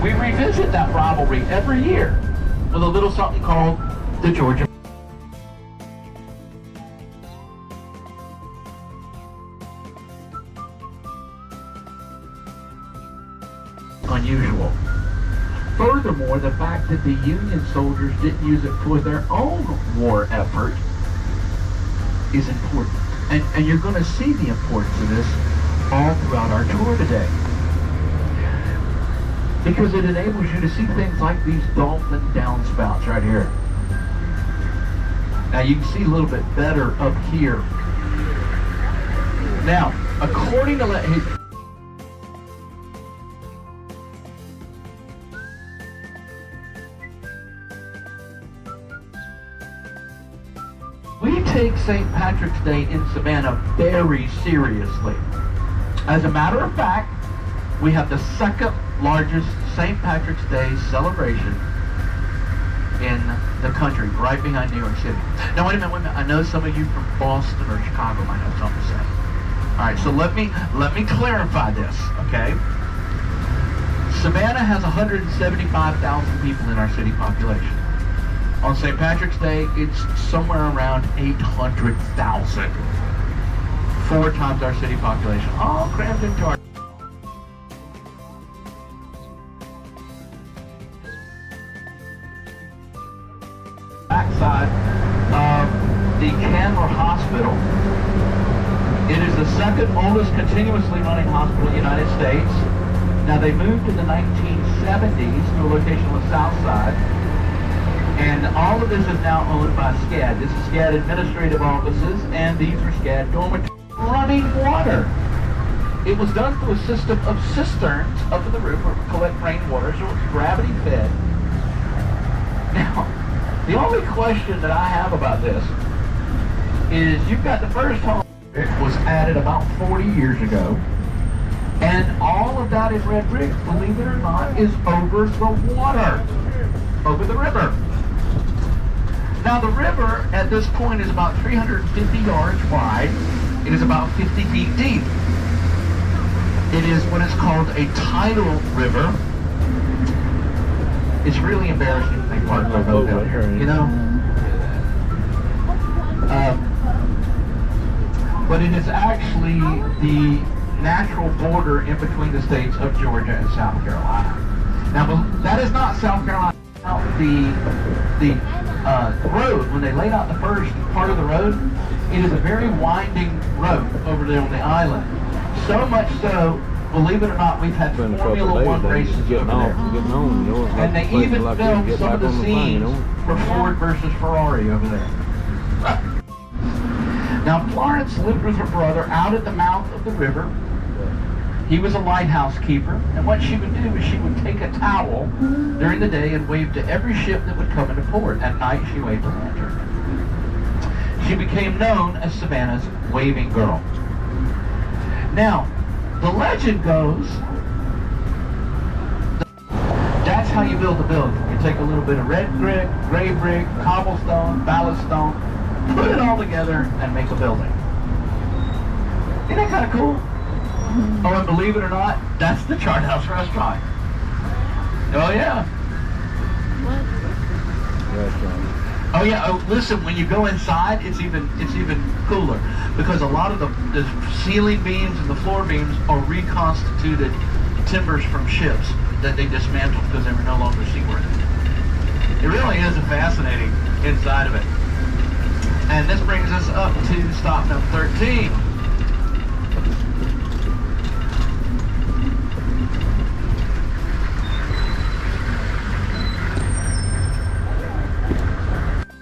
We revisit that rivalry every year with a little something called the Georgia. Unusual. Furthermore, the fact that the Union soldiers didn't use it for their own war effort is important. And you're going to see the importance of this all throughout our tour today. Because it enables you to see things like these dolphin downspouts right here. Now you can see a little bit better up here. Now, according to we take St. Patrick's Day in Savannah very seriously. As a matter of fact, we have the second largest St. Patrick's Day celebration in the country, right behind New York City. Now wait a minute. I know some of you from Boston or Chicago might have something to say. All right, so let me clarify this, okay? Savannah has 175,000 people in our city population. On St. Patrick's Day, it's somewhere around 800,000. 4 times our city population, all crammed into our backside of the Candler Hospital. It is the second oldest continuously running hospital in the United States. Now they moved in the 1970s to a location on the south side. And all of this is now owned by SCAD. This is SCAD administrative offices, and these are SCAD dormitories. Running water. It was done through a system of cisterns up in the roof where we collect rainwater, so it's gravity fed. Now, the only question that I have about this is you've got the first home. It was added about 40 years ago, and all of that in red brick, believe it or not, is over the water, over the river. Now the river at this point is about 350 yards wide. It is about 50 feet deep. It is what is called a tidal river. It's really embarrassing to think part of the boat down here, you know? But it is actually the natural border in between the states of Georgia and South Carolina. Now that is not South Carolina. The road, when they laid out the first part of the road, it is a very winding road over there on the island. So much so, believe it or not, we've had Formula One races over there. And they even filmed some of the scenes for Ford versus Ferrari over there. Now Florence lived with her brother out at the mouth of the river. He was a lighthouse keeper, and what she would do is she would take a towel during the day and wave to every ship that would come into port. At night, she waved a lantern. She became known as Savannah's waving girl. Now, the legend goes, that's how you build a building. You take a little bit of red brick, gray brick, cobblestone, ballast stone, put it all together and make a building. Isn't that kind of cool? Oh, and believe it or not, that's the Chart House restaurant. Oh yeah. Oh yeah. Oh, listen. When you go inside, it's even cooler because a lot of the ceiling beams and the floor beams are reconstituted timbers from ships that they dismantled because they were no longer seaworthy. It really is a fascinating inside of it. And this brings us up to stop number 13.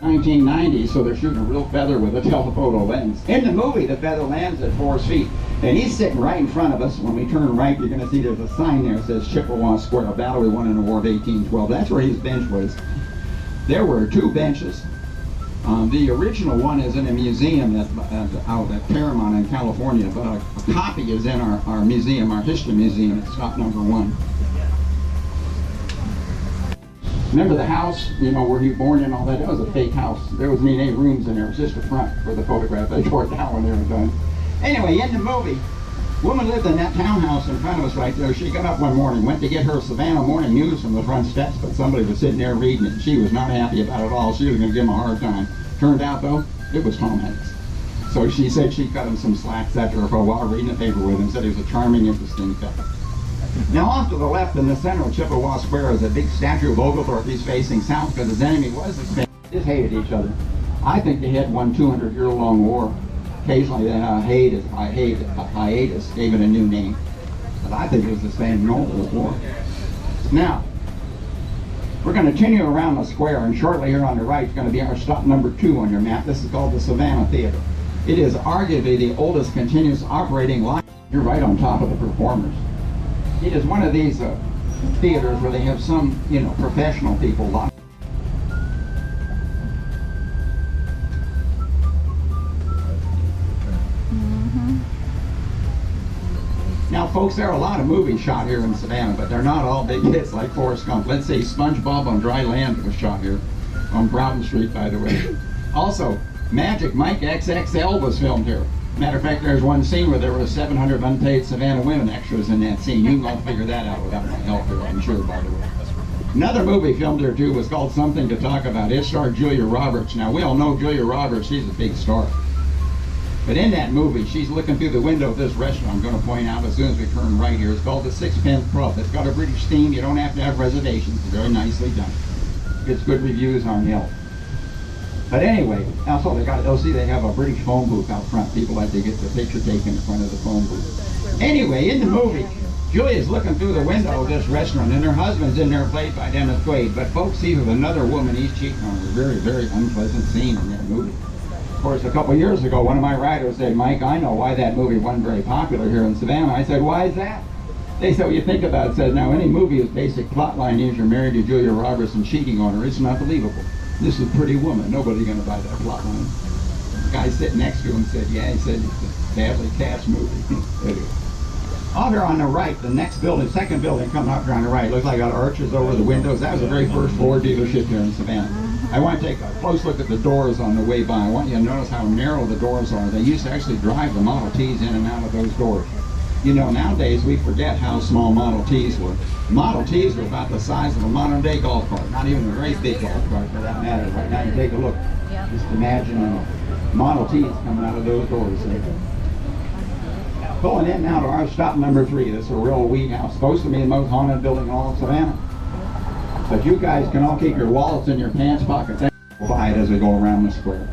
$1990, so they're shooting a real feather with a telephoto lens. In the movie, the feather lands at 4 feet, and he's sitting right in front of us. When we turn right, you're going to see there's a sign there that says Chippewa Square, a battle we won in the War of 1812. That's where his bench was. There were 2 benches. The original one is in a museum out at Paramount in California, but a copy is in our museum, our history museum. It's stop number 1. Remember the house, you know, where he was born and all that? That was a fake house. There wasn't any rooms in there. It was just the front for the photograph. They tore it down when they were done. Anyway, in the movie, Woman lived in that townhouse in front of us right there. She got up one morning, went to get her Savannah morning news from the front steps, but somebody was sitting there reading it. She was not happy about it all. She was going to give him a hard time. Turned out, though, it was Tom Hanks. So she said she cut him some slack after for a while reading the paper with him. Said he was a charming, interesting fellow. Now off to the left in the center of Chippewa Square is a big statue of Oglethorpe. He's facing south because his enemy was the Spanish. They just hated each other. I think they had one 200-year-long war. Occasionally they hiatus, gave it a new name. But I think it was the same normal war. Now, we're going to continue around the square, and shortly here on the right is going to be our stop number 2 on your map. This is called the Savannah Theater. It is arguably the oldest continuous operating line. You're right on top of the performers. It is one of these theaters where they have some, professional people locked. Now, folks, there are a lot of movies shot here in Savannah, but they're not all big hits like Forrest Gump. Let's say SpongeBob on Dry Land was shot here, on Broughton Street, by the way. Also, Magic Mike XXL was filmed here. Matter of fact, there's one scene where there were 700 unpaid Savannah women extras in that scene. You can all figure that out without my help here, I'm sure, by the way. Another movie filmed here, too, was called Something to Talk About. It starred Julia Roberts. Now, we all know Julia Roberts. She's a big star. But in that movie, she's looking through the window of this restaurant I'm going to point out as soon as we turn right here. It's called the Sixpence Pub. It's got a British theme. You don't have to have reservations. It's very nicely done. Gets good reviews on Yelp. But anyway, also they have a British phone booth out front. People like to get the picture taken in front of the phone booth. Anyway, in the movie, Julia's looking through the window of this restaurant, and her husband's in there played by Dennis Quaid. But folks see with another woman he's cheating on her. Very, very unpleasant scene in that movie. Of course, a couple years ago, one of my writers said, Mike, I know why that movie wasn't very popular here in Savannah. I said, why is that? They said, well, you think about it. It says, now, any movie whose basic plot line is you're married to Julia Roberts and cheating on her, it's not believable. This is a pretty woman. Nobody's going to buy that plot line. The guy sitting next to him said, yeah, he said, it's a badly cast movie. Anyway. Off here on the right, the next building, second building coming up here on the right, looks like got arches over the windows. That was the very first Ford dealership here in Savannah. I want to take a close look at the doors on the way by. I want you to notice how narrow the doors are. They used to actually drive the Model Ts in and out of those doors. You know, nowadays we forget how small Model Ts were. Model Ts were about the size of a modern day golf cart, not even a very big golf cart for that matter. Right now you take a look, just imagine Model Ts coming out of those doors. Pulling in now to our stop number 3. This is a real weed house, supposed to be the most haunted building in all of Savannah. But you guys can all keep your wallets in your pants pockets. We'll buy it as we go around the square.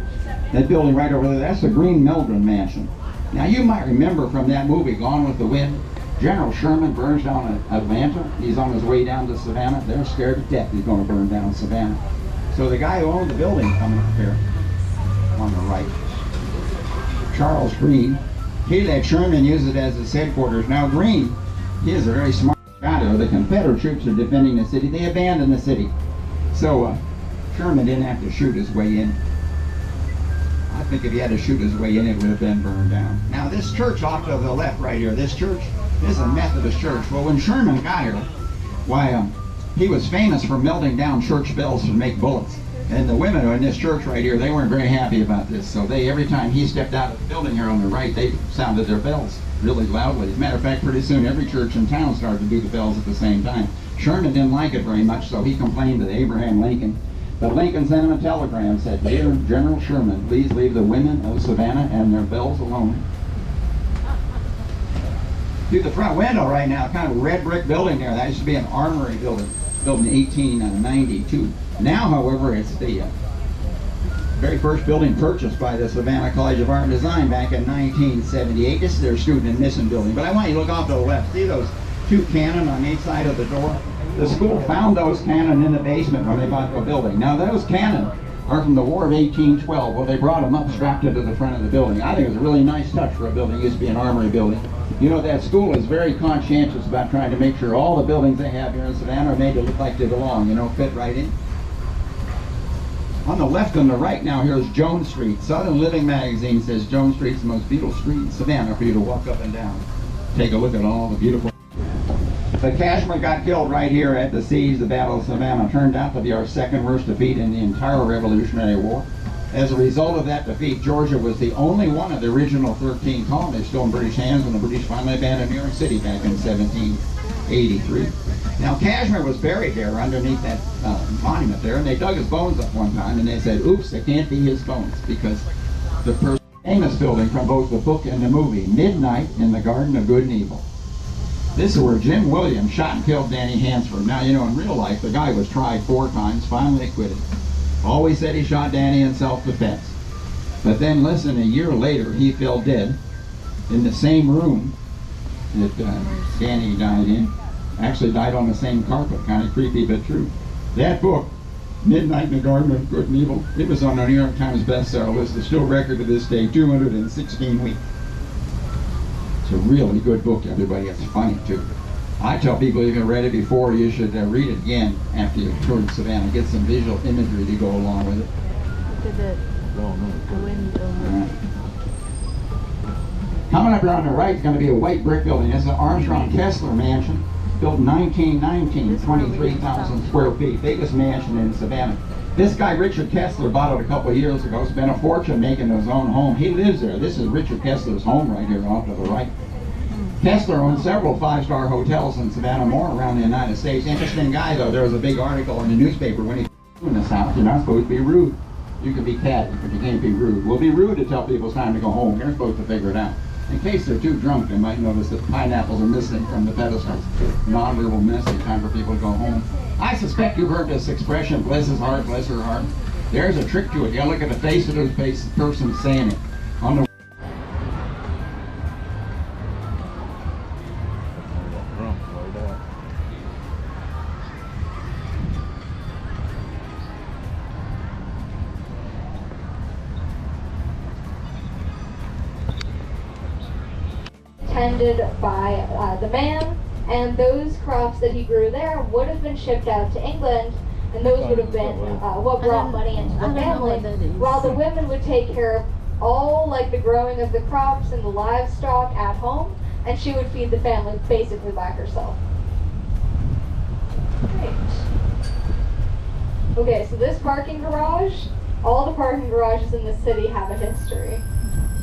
That building right over there, that's the Green Mildred Mansion. Now you might remember from that movie, Gone with the Wind, General Sherman burns down Atlanta. He's on his way down to Savannah. They're scared to death he's going to burn down Savannah. So the guy who owned the building coming up here on the right, Charles Green, he let Sherman use it as his headquarters. Now Green, he is a very smart guy. The Confederate troops are defending the city. They abandoned the city. So Sherman didn't have to shoot his way in. I think if he had to shoot his way in, it would have been burned down. Now this church off to the left right here, this church, this is a Methodist church. Well, when Sherman got here, why, he was famous for melting down church bells to make bullets. And the women in this church right here, they weren't very happy about this. So they, every time he stepped out of the building here on the right, they sounded their bells really loudly. As a matter of fact, pretty soon every church in town started to do the bells at the same time. Sherman didn't like it very much, so he complained to Abraham Lincoln. But Lincoln sent him a telegram, said, Dear General Sherman, please leave the women of Savannah and their bells alone. Through the front window right now, kind of a red brick building there. That used to be an armory building, built in 1892. Now, however, it's the very first building purchased by the Savannah College of Art and Design back in 1978. This is their student admission building. But I want you to look off to the left. See those two cannon on each side of the door? The school found those cannon in the basement when they bought the building. Now those cannon are from the War of 1812. Well, they brought them up, strapped it to the front of the building. I think it was a really nice touch for a building. It used to be an armory building. You know, that school is very conscientious about trying to make sure all the buildings they have here in Savannah are made to look like they belong, you know, fit right in. On the left and the right now, here's Jones Street. Southern Living magazine says Jones Street's the most beautiful street in Savannah for you to walk up and down. Take a look at all the beautiful... The Cashman got killed right here at the siege, the Battle of Savannah. Turned out to be our second worst defeat in the entire Revolutionary War. As a result of that defeat, Georgia was the only one of the original 13 colonies still in British hands when the British finally abandoned New York City back in 1783. Now, Kashmir was buried there underneath that monument there, and they dug his bones up one time, and they said, oops, it can't be his bones, because the famous building from both the book and the movie, Midnight in the Garden of Good and Evil. This is where Jim Williams shot and killed Danny Hansford. Now, you know, in real life, the guy was tried 4 times, finally acquitted. Always said he shot Danny in self-defense. But then, listen, a year later, he fell dead in the same room that Danny died in. Actually died on the same carpet. Kind of creepy, but true. That book, Midnight in the Garden of Good and Evil, it was on the New York Times bestseller list. It's still record to this day, 216 weeks. It's a really good book, everybody. It's funny, too. I tell people if you haven't read it before, you should read it again after you've toured Savannah. Get some visual imagery to go along with it. Right. Coming up here on the right is going to be a white brick building. It's an Armstrong Kessler mansion, built in 1919, 23,000 square feet. Biggest mansion in Savannah. This guy, Richard Kessler, bought it a couple of years ago. Spent a fortune making his own home. He lives there. This is Richard Kessler's home right here off to the right. Kessler owned several 5-star hotels in Savannah, more around the United States. Interesting guy, though. There was a big article in the newspaper when he in the South. You're not supposed to be rude. You can be catty, but you can't be rude. We'll be rude to tell people it's time to go home. You're supposed to figure it out. In case they're too drunk, they might notice that pineapples are missing from the pedestals. Non-verbal message, time for people to go home. I suspect you've heard this expression, bless his heart, bless her heart. There's a trick to it. You gotta look at the face of the person saying it. On the tended by the man, and those crops that he grew there would have been shipped out to England, and those would have been what brought money into the family, while the women would take care of all like the growing of the crops and the livestock at home, and she would feed the family basically by herself. Great. Okay, so this parking garage, all the parking garages in the city have a history.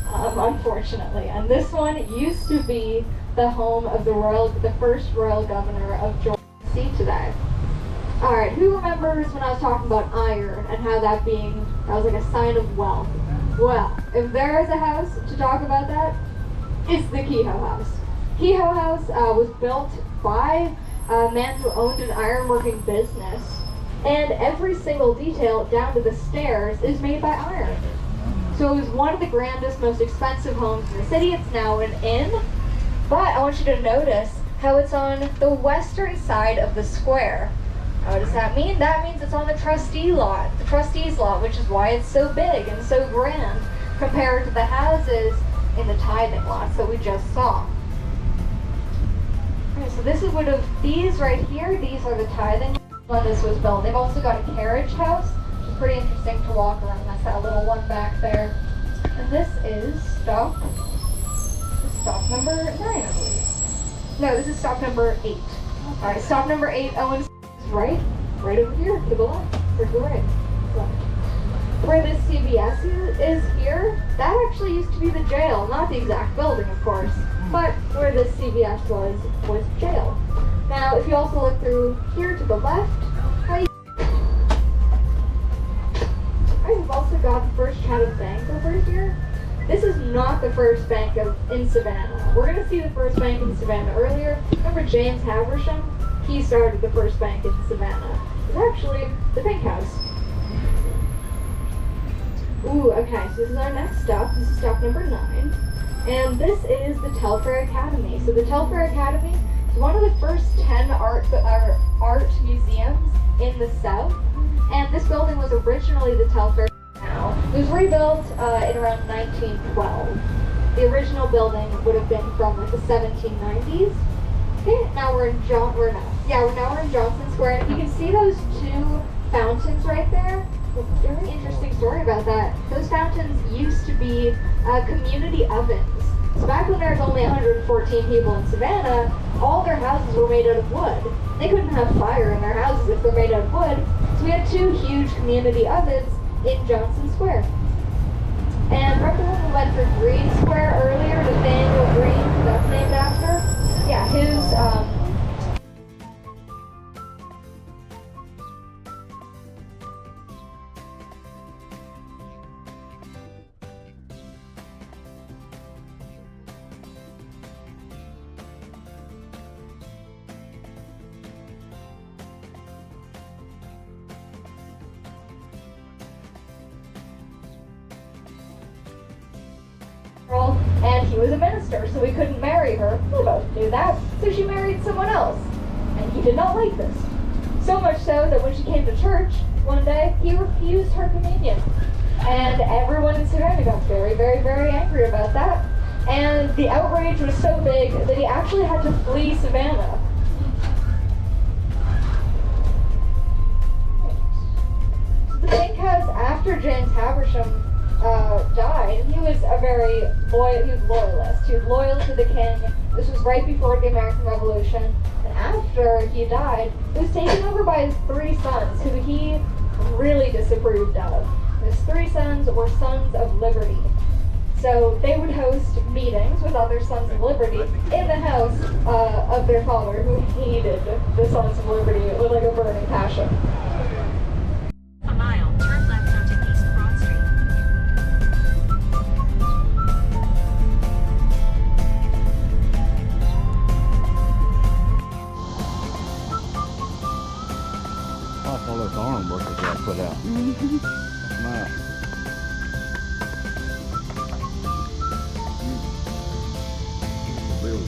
Unfortunately, and this one used to be the home of the first royal governor of Georgia today. All right, who remembers when I was talking about iron and how that was like a sign of wealth? Well, if there is a house to talk about that, it's the Kehoe House. Kehoe House was built by a man who owned an ironworking business, and every single detail down to the stairs is made by iron. So it was one of the grandest, most expensive homes in the city. It's now an inn, but I want you to notice how it's on the western side of the square. What does that mean? That means it's on the trustees lot, which is why it's so big and so grand compared to the houses in the tithing lots that we just saw. Okay, so this is these right here, these are the tithing when this was built. They've also got a carriage house. Pretty interesting to walk around. That's that little one back there. And this is stop number 9, I believe. No, this is stop number 8. Alright, stop number 8, Owens is right over here, to the left, or to the right. Left. Where this CVS is here, that actually used to be the jail. Not the exact building, of course, but where this CVS was jail. Now, if you also look through here to the left, we've also got the first Chatham Bank over here. This is not the first bank in Savannah. We're going to see the first bank in Savannah earlier. Remember James Haversham? He started the first bank in Savannah. It's actually the Bank House. Ooh, okay, so this is our next stop. This is stop number 9. And this is the Telfair Academy. So the Telfair Academy is one of the first 10 art museums in the South. And this building was originally the Telfair. It was rebuilt in around 1912. The original building would have been from like the 1790s. Okay, now we're in Johnson Square, and you can see those 2 fountains right there. A very interesting story about that. Those fountains used to be community ovens. So back when there was only 114 people in Savannah, all their houses were made out of wood. They couldn't have fire in their houses if they're made out of wood. So we had 2 huge community ovens in Johnson Square. And remember when we went through Green Square earlier, Nathaniel Green, that's named after? Yeah, his, and he was a minister, so we couldn't marry her. We both knew that, so she married someone else. And he did not like this. So much so that when she came to church one day, he refused her communion. And everyone in Savannah got very, very, very angry about that. And the outrage was so big that he actually had to flee Savannah. So the thing was, after James Haversham died, he was a very loyalist. He was loyal to the king. This was right before the American Revolution. And after he died, it was taken over by his 3 sons, who he really disapproved of. His 3 sons were Sons of Liberty. So they would host meetings with other Sons of Liberty in the house of their father, who hated the Sons of Liberty with like a burning passion. A mile, turn left onto East Broad Street. Like all those arm work that I put out. Nice. Really.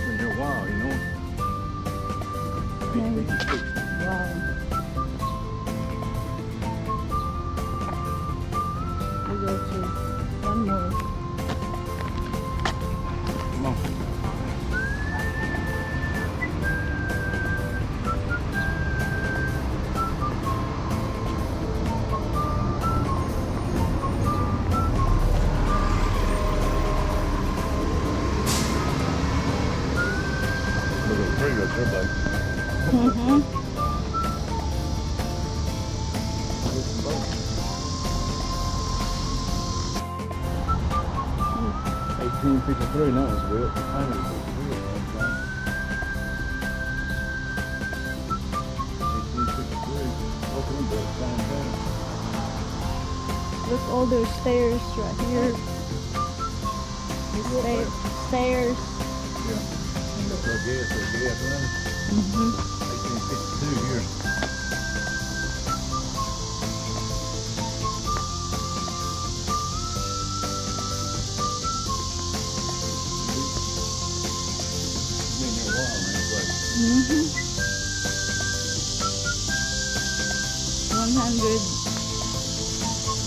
We go to one more. Come on. Look at the tree right there, buddy. Mm-hmm. 1853, that was built. Look, all those stairs right here. Stairs. Yeah. That's our gas, running. Mm-hmm. 1852 here. Been there a while, man, it's like Mm-hmm. 100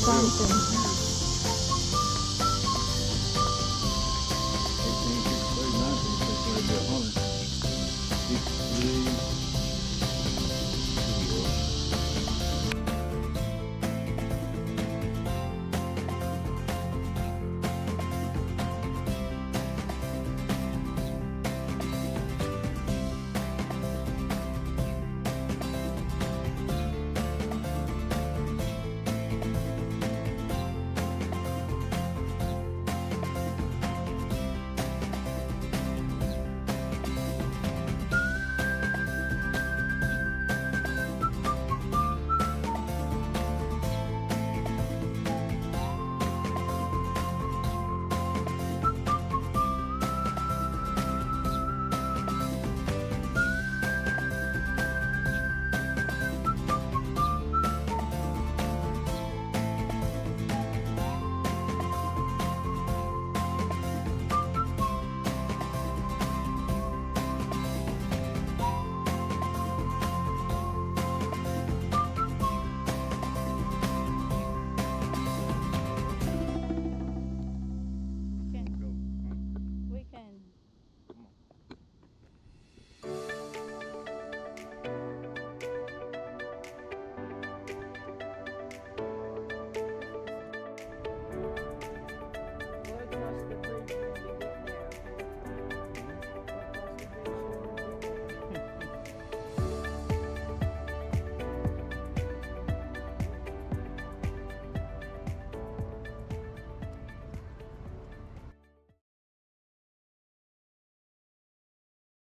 something.